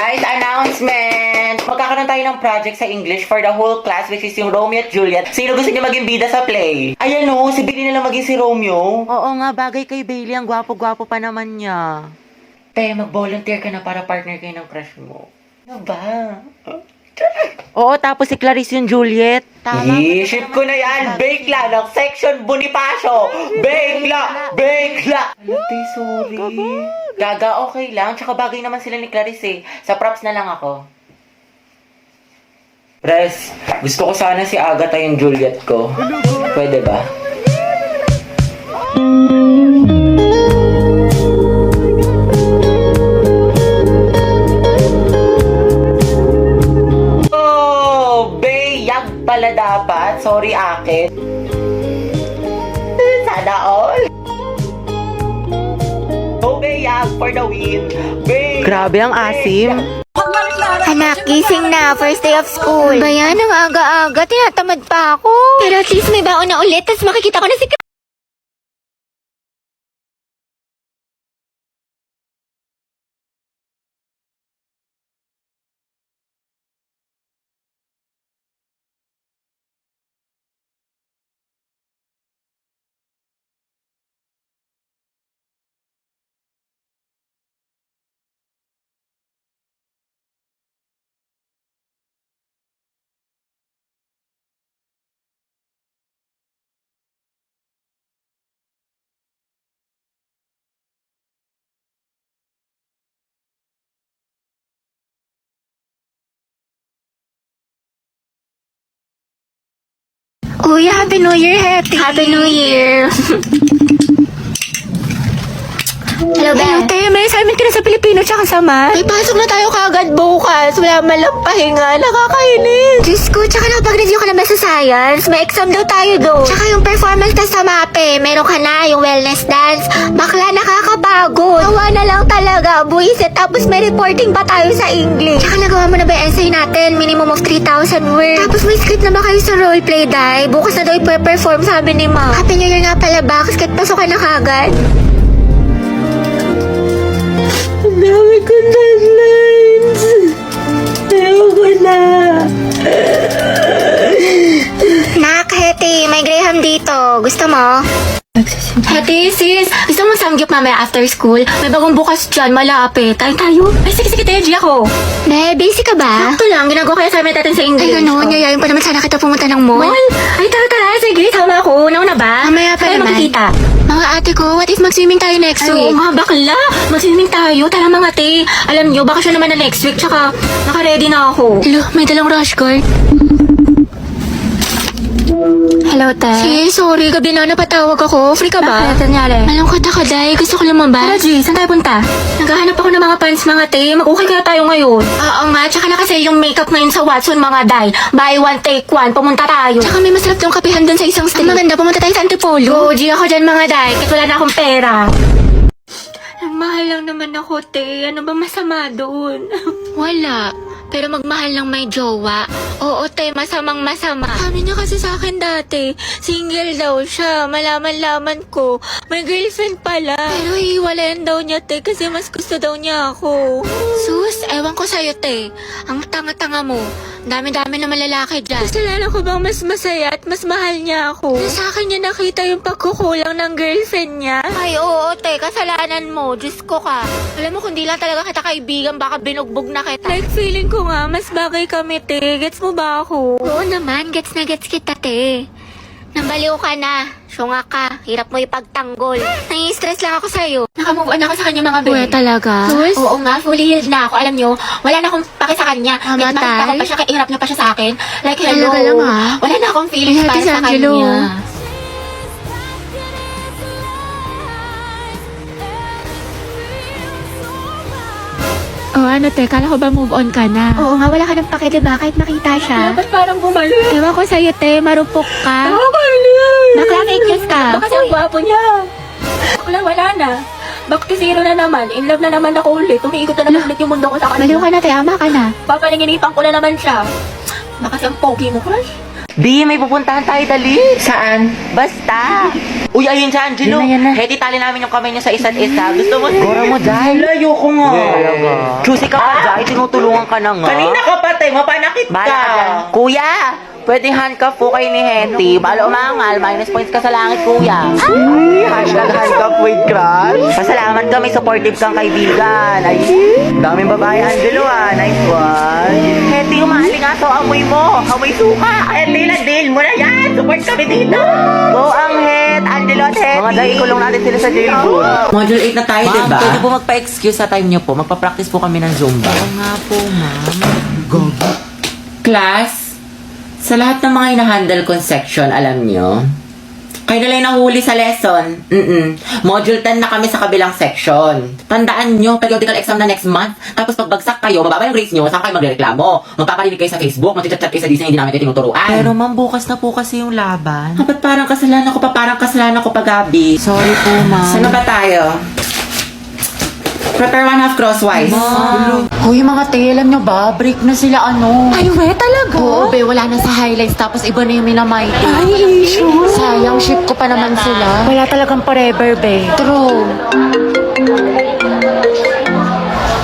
Guys, announcement! Magkakaroon tayo ng project sa English for the whole class, which is yung Romeo at Juliet. Sino gusto niyo maging bida sa play? Ayan o, si Bailey na lang maging si Romeo. Oo nga, bagay kay Bailey. Ang gwapo-gwapo pa naman niya. Te, mag-volunteer ka na para partner kayo ng crush mo. Ano ba? Oo, tapos si Clarice yung Juliet. Tama. Ship ko na yan. Bakla ng section Bonifacio. Bakla! Bakla! Ate, sorry. Gaga, okay lang. Tsaka bagay naman sila ni Clarice eh. Sa props na lang ako. Pres, gusto ko sana si Agatha yung Juliet ko. Pwede ba? Pala dapat. Sorry, akin. Sana all. Okay, for the win. Grabe ang asim. Anak, gising na. First day of school. Bayan, ang aga-aga. Tinatamad pa ako. Pero at least may baon na ulit. Tapos makikita ko na si Uy, Happy New Year, Hetty. Happy New Year. Hello, Beth. Tayo, may assignment ka na sa Pilipino tsaka sa math. May pasok na tayo kagad bukas. Wala malang pahinga. Nakakainis. Diyos ko, tsaka nakapag-review ka na ba sa science? May exam daw tayo doon. Tsaka yung performance test sa MAPE. Meron ka na yung wellness dance. Bakla, nakakapagod. Nawa na lang talaga. Buisit. Tapos may reporting pa tayo sa English. Tsaka nagawa mo na ba yung essay natin? Minimum of 3,000 words. Tapos may script na ba kayo sa roleplay, Day? Bukas na daw i-perform, sabi ni Ma. Happy New Year nga pala ba? Kasi kahit pasok ka na kagad. Ang dami kong deadlines. Ayoko na. Nak, Hetty, may Graham dito. Gusto mo? Hetty, sis, gusto mo samgyup mamaya after school? May bagong bukas dyan, malapit. Tayo. Ay, sige, tayo, G ako. Ne, busy ka ba? Sakto lang, ginagawa ko yung assignment natin sa English. Ay, gano'n, yayayin pa naman sana kita pumunta ng mall. Mall? Ay, tara, sige, sama ako. Nauna ba? Mamaya pa naman. Makikita. Mga ate ko, what if mag-swimming tayo next week? Ay, mga bakla. Mag-swimming tayo. Tara mga ate. Alam nyo, bakasyon naman na next week. Tsaka, naka-ready na ako. Hello, may dalang rush guard. Hello, te. Sis, sorry. Gabi na napatawag ako. Free ka ba? Bakit? Nangyari? Malungkot ako, Day. Gusto ko lumabas. Tara, G. Saan tayo punta? Naghahanap ako ng mga pants, mga te. Mag-okay kaya tayo ngayon. Oo nga. Tsaka na kasi yung makeup ngayon sa Watson, mga Day. Buy one, take one. Pumunta tayo. Tsaka may masarap yung kapihan dun sa isang street. Ang maganda. Pumunta tayo sa Antipolo. Go, G. Ako dyan, mga Day. Kasi wala na akong pera. Mahal lang naman ako, te. Ano ba masama doon? Wala. Pero magmahal lang may jowa. Oo, te, masamang masama. Sabi niya kasi sa akin dati, single daw siya. Malaman-laman ko, may girlfriend pala. Pero hiwalayan daw niya, te, kasi mas gusto daw niya ako. Sus, ewan ko sa'yo, te. Ang tanga-tanga mo. Dami-dami na malalaki dyan. Kasalanan ko bang mas masaya at mas mahal niya ako? Na sa akin niya nakita yung pagkukulang ng girlfriend niya? Ay, oo, te, kasalanan mo. Diyos ko ka. Alam mo, kung di lang talaga kita kaibigan, baka binugbog na kita. Like, feeling ko nga, mas bagay kami, te. Gets mo ba ako? Oo naman, gets na gets kita, te. Nambaliw ka na. Syunga ka. Hirap mo ipagtanggol. Nai-stress lang ako sa'yo. Nakamove on ako sa kanya mga bebe. Talaga? Sus? Oo nga, fully healed na ako. Alam nyo, wala na akong pake sa kanya. Kahit makita ko pa siya, kahit hirap niya pa siya sa akin. Like, hello. Talaga lang, ha? Wala na akong feelings para sa kanya. Oh, ano te, kala ko ba move on ka na? Oo nga, wala ka ng pake, diba? Kahit makita siya. Ba't parang bumalik? Ewan ko sa'yo, te, marupok ka. Bakla, fake news ka. Baka ang gwapo niya. Wala na. Back to zero na naman. In love na naman ako ulit. Umiikot na naman ulit yung mundo ko sa kanya. Baliw ka na, te, ama ka na. Papalinginipan ko na naman siya. Baka siyang pogi mo, crush. Di, may pupuntahan tayo dali. Saan? Basta. Uy, ayun si Angelo. Yan na. Heti, tali namin yung kamay niya sa isa't isa. Gusto mo? Gora mo, Jai. Layo ko nga. Choosy ka pa, Jai. Tinutulungan ka na nga. Kanina ka pa, te. Mapanakit ka. Bala ka dyan. Kuya, pwedeng handcuff po kayo ni Heti. Balo umangal. Minus points ka sa langit, kuya. Hashtag handcuff with crush. Pasalamat ka. May supportive kang kaibigan. Ay, daming babae, Angelo, ah. Nice one. Heti, umaaling aso. Amoy mo. Amoy suka. Heti, deal mo na yan. Support kami dito. Go, Anghet. Angelo at Heti. Mga dahil kulong natin sila sa jailboot. Module 8 na tayo, Ma'am, diba? pwede po magpa-excuse sa time niyo po. Magpa-practice po kami ng Zumba. Oo nga po, ma'am. Class, sa lahat ng mga hinahandle kong section, alam niyo, kayo na lang nahuli sa lesson. Module 10 na kami sa kabilang section. Tandaan nyo, periodical exam na next month. Tapos pagbagsak kayo, mababa yung grades nyo, saan kayo magreklamo? Magpaparinig kayo sa Facebook, magchat-chat kayo sa Disney, hindi namin kayo tinuturuan. Pero ma'am, bukas na po kasi yung laban. Ba't parang kasalanan ko pa, Gabi? Sorry po, ma'am. Saan na ba tayo? Prepare one half crosswise. Hoy, mga te, alam nyo ba? Break na sila, ano? Ay, we, talaga? Oo, be, wala na sa highlights. Tapos iba na yung minamighty. Ay, issue. Sayang, ship ko pa naman sila. Wala talagang forever, be. True.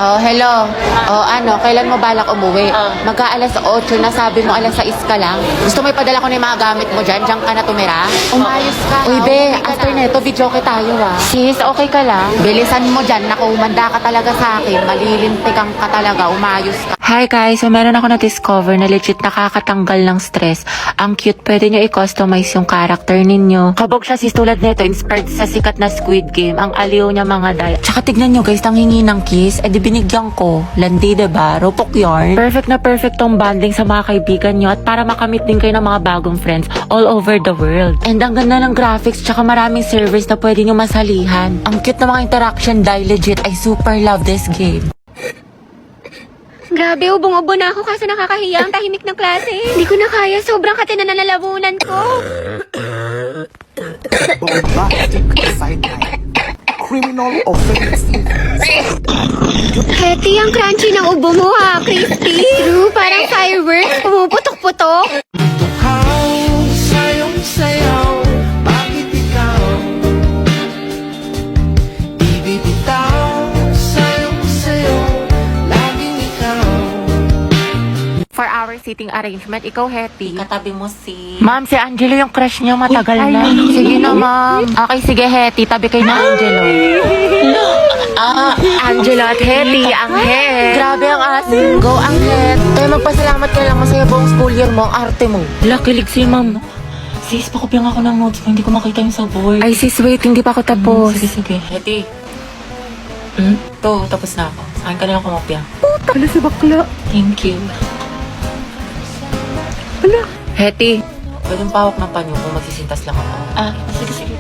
Oh, hello. Oh, ano, kailan mo balak umuwi? Magka-alas 8 na, sabi mo alas 6 ka lang. Gusto mo ipadala ko na yung mga gamit mo dyan? Diyan ka na tumira? Umayos ka. Uy, be, after neto, video ko tayo, ah. Sis, okay ka lang? Bilisan mo dyan, naku, umanda ka talaga sa akin. Malilintikan ka talaga, umayos ka. Hi guys, so meron ako na-discover na legit nakakatanggal ng stress. Ang cute, pwede nyo i-customize yung character ninyo. Kabog siya sis tulad nito, inspired sa sikat na Squid Game. Ang aliw niya mga day. Tsaka tignan nyo guys, nanghingi ng kiss, edi binigyan ko. Landi, diba? Ropok yarn. Perfect na perfect tong bonding sa mga kaibigan nyo at para makamit din kayo ng mga bagong friends all over the world. And ang ganda ng graphics, tsaka maraming servers na pwede nyo masalihan. Ang cute na mga interaction, die legit. I super love this game. Grabe, ubong-ubo na ako kasi nakakahiya ang tahimik ng klase. Hindi ko na kaya, sobrang kate na nalalabunan ko. Bombastic sideline. Criminal offense. Heti, ang crunchy ng ubo mo ha, crispy. True, parang fireworks, pumuputok-putok. Sayong sayaw, bakit ikaw? Ibibitaw, sayong sayo, laging ikaw. For our seating arrangement, ikaw, Hetty. Katabi mo si... Ma'am, si Angelo yung crush niyo matagal na. Sige na, ma'am. Okay, sige, Hetty. Tabi kayo na, Angelo. Angelo at Hetty, ang het. Grabe ang asin. Go, ang het. Kaya magpasalamat ka lang masaya buong school year mo, ang arte mo. Lakilig si ma'am. Sis, pakopyang ako ng notes mo. Hindi ko makita yung sa board. Ay, sis, wait. Hindi pa ako tapos. Sige. Heti. To, tapos na ako. Sa akin ka na lang kumopya. Wala si bakla. Thank you. Hetty. Pwedeng pawak ng panyo kung magsisintas lang ako. Sige.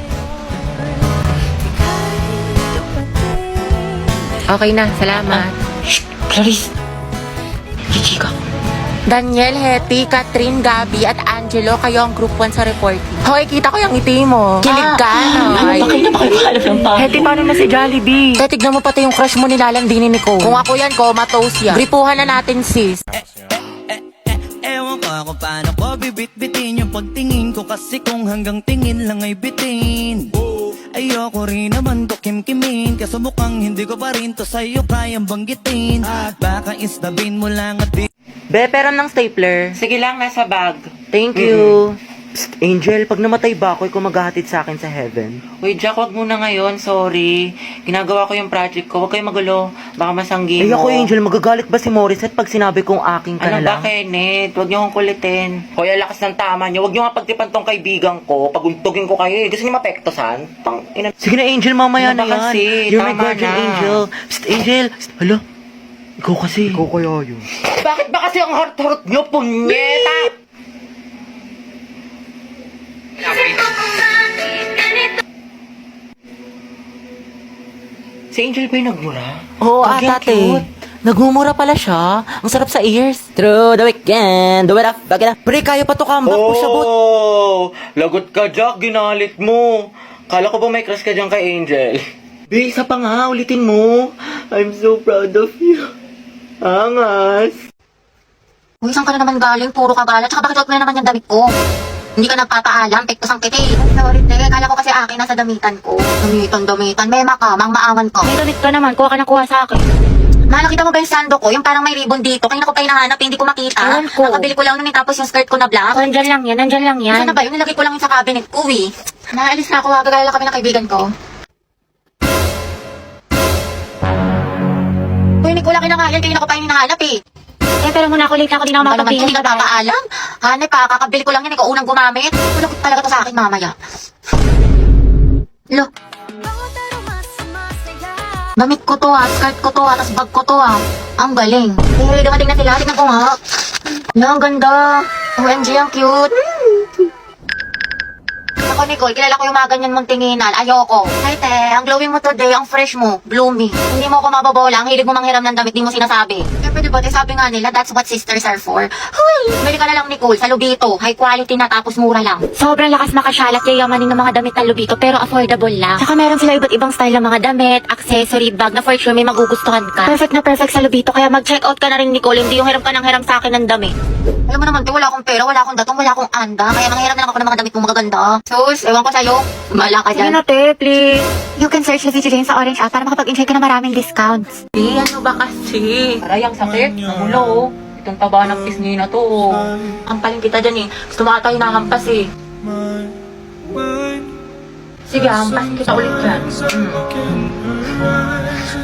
Okay na, salamat. Shh! Clarice! Chichika. Daniel, Hetty, Catherine, Gabby, at Angelo, kayo ang group 1 sa reporting. Hoy, kita ko yung ngiti mo. Kilig ka, no? Bakit na makakalap ng panyo? Hetty, paano na si Jollibee? Kaya tignan mo pati yung crush mo nilalandinin ni Cole. Kung ako yan, comatose yan. Gripuhan na natin, sis. Ewan ko kung paano ko bibit-bitin yung pagtingin ko. Kasi kung hanggang tingin lang ay bitin, ayoko rin naman to kim-kimin. Kaso mukhang hindi ko pa rin to sa'yo kayang banggitin. Baka istabin mo lang at di. Be, pero ng stapler. Sige lang, nasa bag. Thank you. Psst, Angel, pag namatay ba ako, ikaw maghahatid sa akin sa heaven? Uy, Jack, wag muna ngayon. Sorry. Ginagawa ko yung project ko. Huwag kayo magulo. Baka masanggi mo. Ay, ako, Angel, magagalit ba si Morissette pag sinabi kong aking ka na lang? Ano ba, Kenneth? Huwag niyo akong kulitin. Hoy, ang lakas ng tama niyo. Huwag niyo nga pagtipan tong kaibigan ko. Paguntugin ko kayo. Gusto niyo mapektosan? Sige na, Angel, mamaya Ano na ba yan. kasi? You're my Tama guardian na. angel. Psst, Angel. Psst, hala. Ikaw kasi. Ikaw kaya yun. Bakit ba kasi ang heart-heart niyo, punyeta? Si Angel ba yung nagmura? Oo, Ang ate. cute. Nagmumura pala siya. Ang sarap sa ears. Through the weekend, do it up, back it up. Pre, kaya pa to comeback po siya, bot. Lagot ka, Jack. Ginalit mo. Kala ko ba may crush ka dyan kay Angel? Be, isa pa nga. Ulitin mo. I'm so proud of you. Angas. Uy, saan ka na naman galing? Puro ka galang. Tsaka bakit out mo na naman yung damit ko? Hindi ka nagpapaalam, pektos ang kiti. Sorry, te. Kala ko kasi akin nasa damitan ko. Damitan. Mema ka, maawan ko. May damit ka naman, kuha ka na kuha sa akin. Ma, nakita mo ba yung sando ko? Yung parang may ribbon dito. Kanina ko pa hinahanap, hindi ko makita. Ewan ko. Nakabili ko lang nun, tapos yung skirt ko na black. Nandyan lang yan. Saan na ba yun? Nilagay ko lang yun sa cabinet ko eh. Naalis na ako, gagala kami ng kaibigan ko. Uy, hindi ko lang kinakayan, kanina ko pa yung hinahanap eh. Pero muna ako late ako, di na ako Ano naman, makapagpili. hindi ka papaalam? Hanay pa, kakabili ko lang yan, ikaw unang gumamit. Wala talaga to sa akin mamaya. Lo. Damit ko to skirt ko to tas bag ko to Ang galing. Eh, dumating na sila, tignan ko nga. Ang ganda. OMG, ang cute. Ako, Nicole, kilala ko yung mga ganyan mong tinginan. Ayoko. Ay, te, ang glowing mo today, ang fresh mo, bloomy. Hindi mo ako mababola, ang hilig mo manghiram ng damit, di mo sinasabi. Siyempre, diba, sabi nga nila, that's what sisters are for. Huy! Bili ka na lang, Nicole, sa Lubito. High quality na, tapos mura lang. Sobrang lakas makasyalat yayamanin ng mga damit na Lubito pero affordable lang. Saka meron sila iba't ibang style ng mga damit, accessory, bag na for sure may magugustuhan ka. Perfect na perfect sa Lubito kaya mag-check out ka na rin, Nicole. Hindi yung hiram ka ng hiram sa akin ng damit. Alam mo naman, te, wala akong pera, wala akong datong, wala akong anda. Kaya manghiram na lang ako ng mga damit mo magaganda. Sus, ewan ko sa'yo. Bala ka Sige dyan. na, te, please. You can search the Jane sa Orange app para makapag-enjoy ka ng maraming discounts. Ano ba kasi? Aray, ang sakit. Ang ulo, oh. Itong taba ng pisngi na to, oh. Ampaling kita dyan, eh. Gusto mo ata hinahampas, eh. Sige, hampasin kita ulit dyan.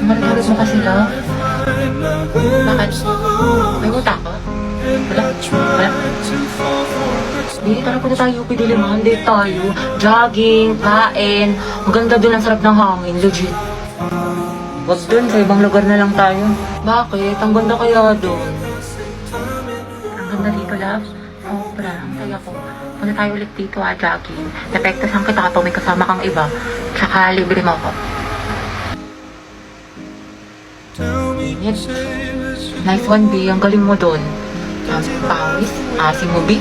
Marit mo kasi, love. Bakit? May muta ka? Wala? Hindi, tara po tayo, pidiliman. Date tayo. Jogging, kain. Maganda dun, ang sarap ng hangin. Legit. Wag dun, sa ibang lugar na lang tayo. Bakit? Ang ganda kaya dun. Ang ganda dito, love. Sobra, ang saya ko. Punta tayo ulit dito, jogging. Napektasan kita kapag may kasama kang iba. Tsaka libre mo ako. Init. Nice one, B. Ang galing mo dun. Pawis. Asim mo, B.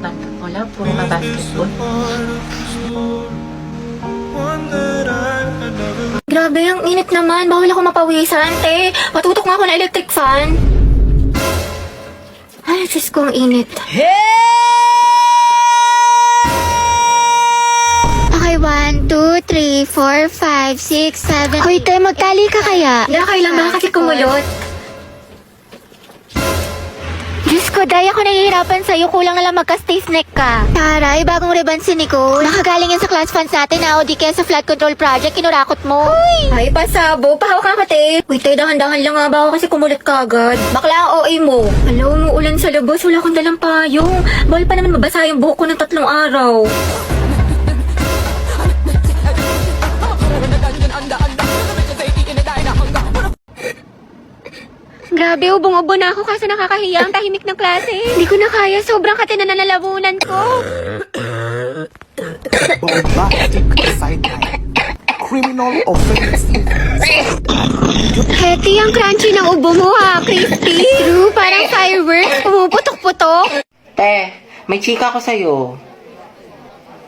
Nandun mo, love. Puro ka basketball. Grabe, ang init naman. Bawal ako mapawisan, te. Patutok nga ako ng electric fan. Ay, Diyos ko, ang init. Okay, 1, 2, 3, 4, 5, 6, 7. Hoy, te, magtali ka kaya? Hindi, kailangan kasi kumulot. Diyos ko, Day, ako nahihirapan sa'yo. Kulang na lang magka-stiff neck ka. Taray, bagong ribbon si Nicole. Nakagaling yan sa class funds natin na o di kaya sa flood control project, kinurakot mo. Ay, pasabo. Pahawak ka, te. Uy, Tay, dahan-dahan lang nga ba ako kasi kumulit ka agad. Bakla ang OA mo. Alam, umuulan sa labas, wala akong dalang payong. Bawal pa naman mabasa yung buhok ko ng 3 araw. Grabe, ubong-ubo na ako kasi nakakahiya ang tahimik ng klase. Hindi ko na kaya, sobrang kate na nalalabunan ko. Bombastic sideline. Criminal offensive. Heti, ang crunchy ng ubo mo ha, crispy. True, parang fireworks, pumuputok-putok. Te, may chika ko sa'yo.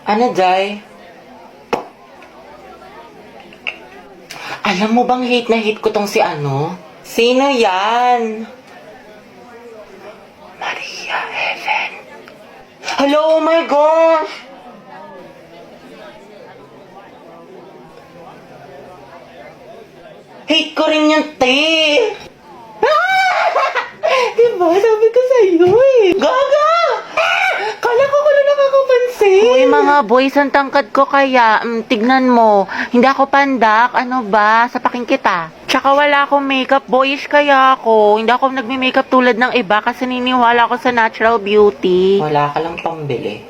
Ano, Jai? Alam mo bang hate na hate ko tong si ano? Sino yan? Maria Helen. Hello, oh my gosh! Hate ko rin yung te! Diba? Sabi ko sa'yo eh. Gaga! Kala ko ko lang nakakapansin. Uy, mga boys, ang tangkad ko kaya. Tignan mo. Hindi ako pandak. Ano ba? Sapakin kita. Tsaka wala akong makeup. Boyish kaya ako. Hindi ako nagme-makeup tulad ng iba kasi niniwala ako sa natural beauty. Wala ka lang pambili.